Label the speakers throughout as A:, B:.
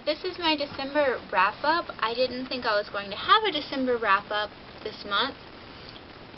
A: This is my December wrap-up. I didn't think I was going to have a December wrap-up this month.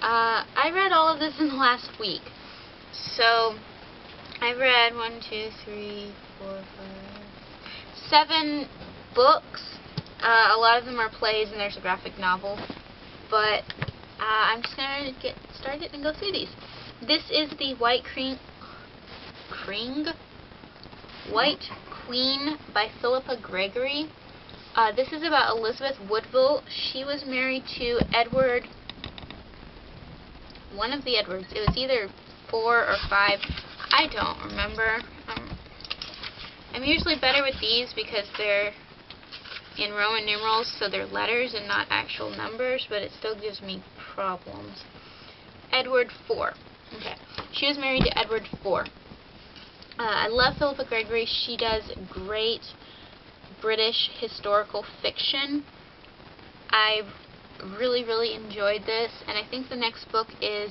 A: I read all of this in the last week. So, I read 7 books. A lot of them are plays and there's a graphic novel. But I'm just going to get started and go through these. This is the White Queen by Philippa Gregory. This is about Elizabeth Woodville. She was married to Edward, one of the Edwards. It was either 4 or 5. I don't remember. I'm usually better with these because they're in Roman numerals, so they're letters and not actual numbers, but it still gives me problems. Edward IV. Okay. She was married to Edward IV. I love Philippa Gregory. She does great British historical fiction. I really, really enjoyed this, and I think the next book is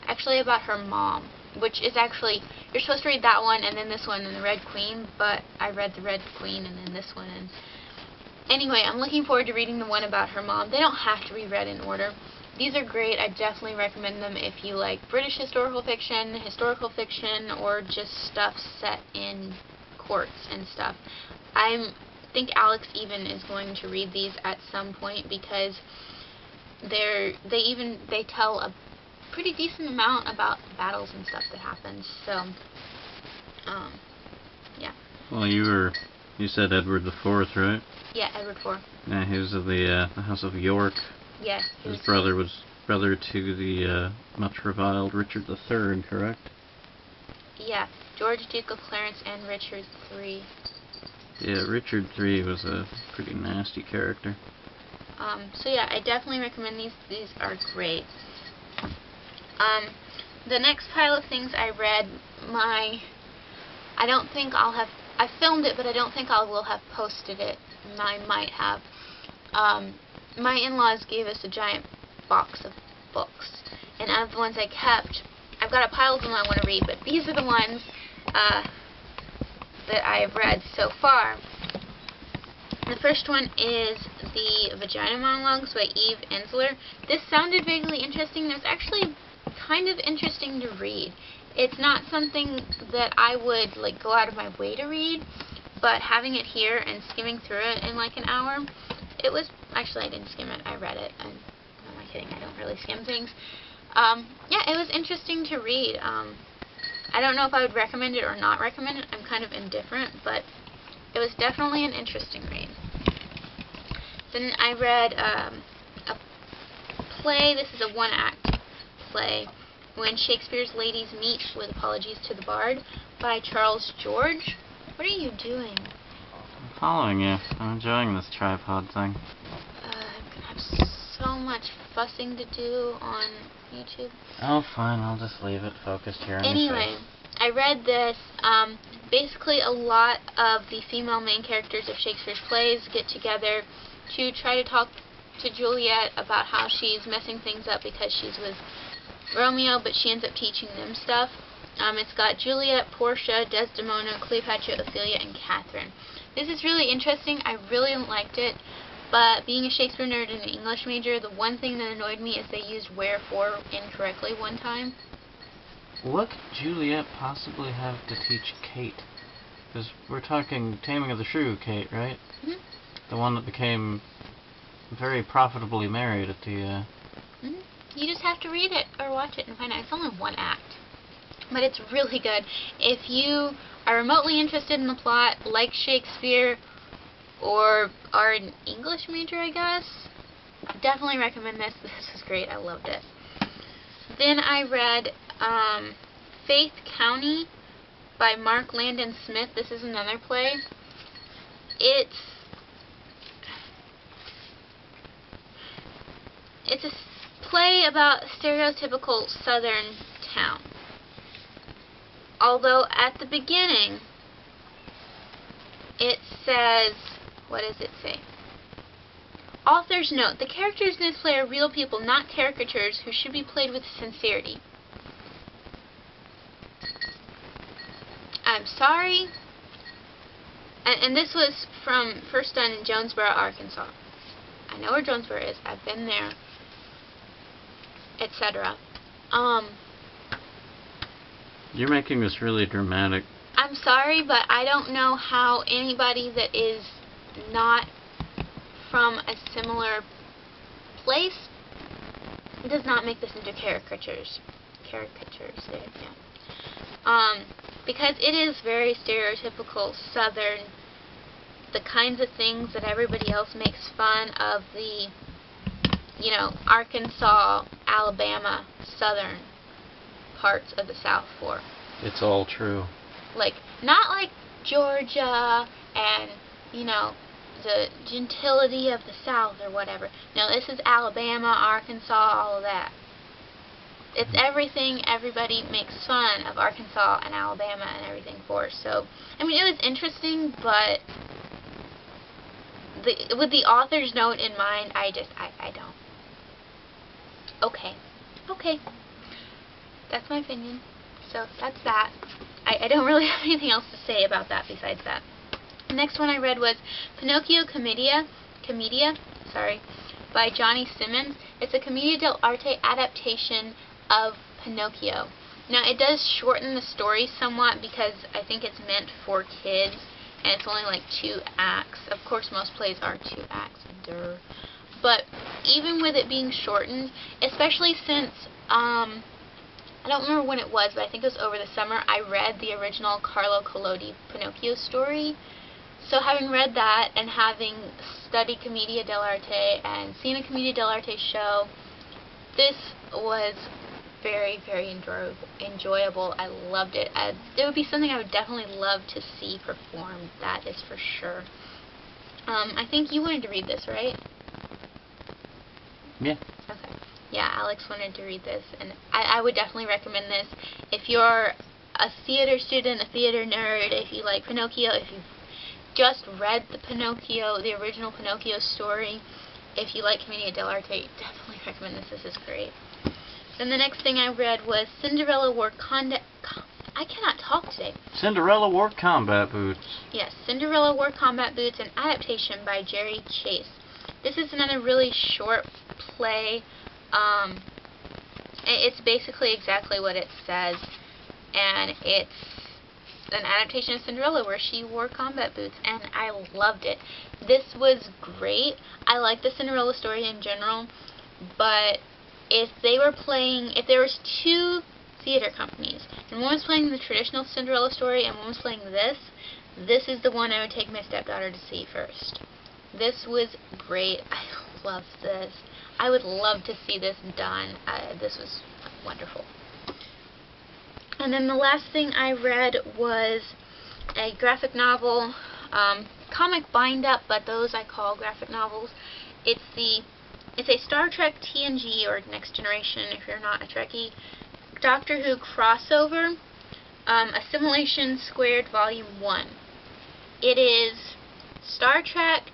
A: actually about her mom, which is actually, you're supposed to read that one and then this one and the Red Queen, but I read the Red Queen and then this one. And anyway, I'm looking forward to reading the one about her mom. They don't have to be read in order. These are great. I definitely recommend them if you like British historical fiction, or just stuff set in courts and stuff. I think Alex even is going to read these at some point because they tell a pretty decent amount about battles and stuff that happens. So, yeah.
B: Well, you said Edward IV, right?
A: Yeah, Edward IV.
B: Yeah, he was of the House of York.
A: Yes.
B: His brother was brother to the much reviled Richard III, correct?
A: Yeah, George, Duke of Clarence, and Richard III.
B: Yeah, Richard III was a pretty nasty character.
A: So yeah, I definitely recommend these. These are great. The next pile of things I read, I filmed it, but I don't think I will have posted it. I might have. My in-laws gave us a giant box of books, and out of the ones I kept, I've got a pile of them I want to read, but these are the ones that I have read so far. The first one is the Vagina Monologues by Eve Ensler. This sounded vaguely interesting. It's actually kind of interesting to read. It's not something that I would go out of my way to read, but having it here and skimming through it in like an hour, it was, actually I didn't skim it, I read it. Who am I kidding? I don't really skim things. Yeah, it was interesting to read. I don't know if I would recommend it or not recommend it. I'm kind of indifferent, but it was definitely an interesting read. Then I read a play. This is a one-act play, When Shakespeare's Ladies Meet, with Apologies to the Bard, by Charles George. What are you doing?
B: I'm following you. I'm enjoying this tripod thing.
A: I'm going to have so much fussing to do on YouTube.
B: Oh, fine. I'll just leave it focused here on
A: Anyway,
B: your face.
A: I read this. Basically, a lot of the female main characters of Shakespeare's plays get together to try to talk to Juliet about how she's messing things up because she's with Romeo, but she ends up teaching them stuff. It's got Juliet, Portia, Desdemona, Cleopatra, Ophelia, and Catherine. This is really interesting. I really liked it, but being a Shakespeare nerd and an English major, the one thing that annoyed me is they used wherefore incorrectly one time.
B: What could Juliet possibly have to teach Kate? Because we're talking Taming of the Shrew, Kate, right?
A: Mm-hmm.
B: The one that became very profitably married at the,
A: Mm-hmm. You just have to read it or watch it and find out. It's only one act, but it's really good. If you are remotely interested in the plot, like Shakespeare, or are an English major, I guess, definitely recommend this. This is great. I loved it. Then I read Faith County by Mark Landon Smith. This is another play. It's a play about a stereotypical southern town. Although at the beginning it says, what does it say? Author's note: the characters in this play are real people, not caricatures, who should be played with sincerity. I'm sorry, And this was from first done in Jonesboro, Arkansas. I know where Jonesboro is. I've been there, etc.
B: You're making this really dramatic.
A: I'm sorry, but I don't know how anybody that is not from a similar place does not make this into caricatures. There, yeah. Because it is very stereotypical Southern, the kinds of things that everybody else makes fun of the, you know, Arkansas, Alabama, Southern parts of the South for.
B: It's all true.
A: Like, not like Georgia and, you know, the gentility of the South or whatever. No, this is Alabama, Arkansas, all of that. It's everything everybody makes fun of Arkansas and Alabama and everything for. So, I mean, it was interesting, but with the author's note in mind, I don't. Okay. That's my opinion. So, that's that. I don't really have anything else to say about that besides that. The next one I read was Pinocchio Commedia, by Johnny Simmons. It's a commedia dell'arte adaptation of Pinocchio. Now, it does shorten the story somewhat because I think it's meant for kids, and it's only like 2 acts. Of course, most plays are 2 acts, duh. But even with it being shortened, especially since, I don't remember when it was, but I think it was over the summer, I read the original Carlo Collodi Pinocchio story. So having read that and having studied Commedia dell'arte and seen a Commedia dell'arte show, this was very, very enjoyable. I loved it. It would be something I would definitely love to see performed, that is for sure. I think you wanted to read this, right?
B: Yeah.
A: Okay. Yeah, Alex wanted to read this, and I would definitely recommend this. If you're a theater student, a theater nerd, if you like Pinocchio, if you've just read the original Pinocchio story, if you like Commedia dell'arte, definitely recommend this. This is great. Then the next thing I read was Cinderella wore I cannot talk today.
B: Cinderella wore combat boots.
A: Yes, Cinderella wore combat boots, an adaptation by Jerry Chase. This is another really short play. It's basically exactly what it says, and it's an adaptation of Cinderella where she wore combat boots, and I loved it. This was great. I like the Cinderella story in general, but if there was 2 theater companies, and one was playing the traditional Cinderella story and one was playing this is the one I would take my stepdaughter to see first. This was great. I loved this. I would love to see this done. This was wonderful. And then the last thing I read was a graphic novel, comic bind-up, but those I call graphic novels. It's a Star Trek TNG, or Next Generation if you're not a Trekkie, Doctor Who crossover, Assimilation Squared Volume 1. It is Star Trek,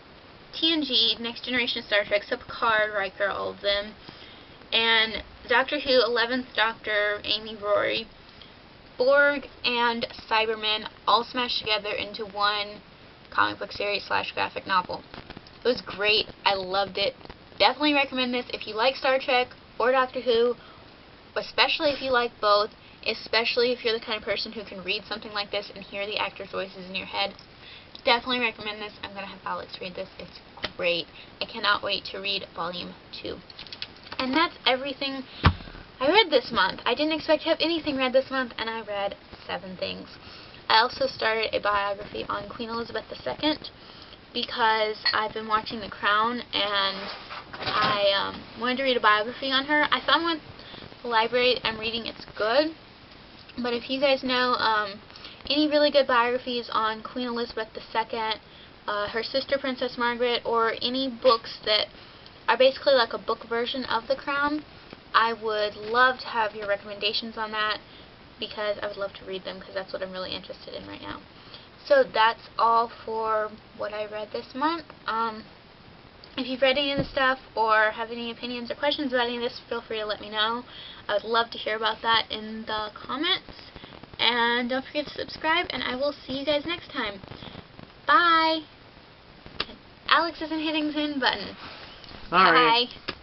A: TNG, Next Generation Star Trek, so Picard, Riker, all of them, and Doctor Who, 11th Doctor, Amy Rory, Borg, and Cybermen all smashed together into one comic book series / graphic novel. It was great. I loved it. Definitely recommend this if you like Star Trek or Doctor Who, especially if you like both, especially if you're the kind of person who can read something like this and hear the actors' voices in your head. Definitely recommend this. I'm going to have Alex read this. It's great. I cannot wait to read Volume 2. And that's everything I read this month. I didn't expect to have anything read this month, and I read 7 things. I also started a biography on Queen Elizabeth II because I've been watching The Crown, and I wanted to read a biography on her. I found one at the library I'm reading. It's good, but if you guys know any really good biographies on Queen Elizabeth II, her sister Princess Margaret, or any books that are basically like a book version of The Crown, I would love to have your recommendations on that, because I would love to read them, because that's what I'm really interested in right now. So that's all for what I read this month. If you've read any of this stuff or have any opinions or questions about any of this, feel free to let me know. I would love to hear about that in the comments. And don't forget to subscribe, and I will see you guys next time. Bye! Alex isn't hitting the end button.
B: Alright.
A: Bye.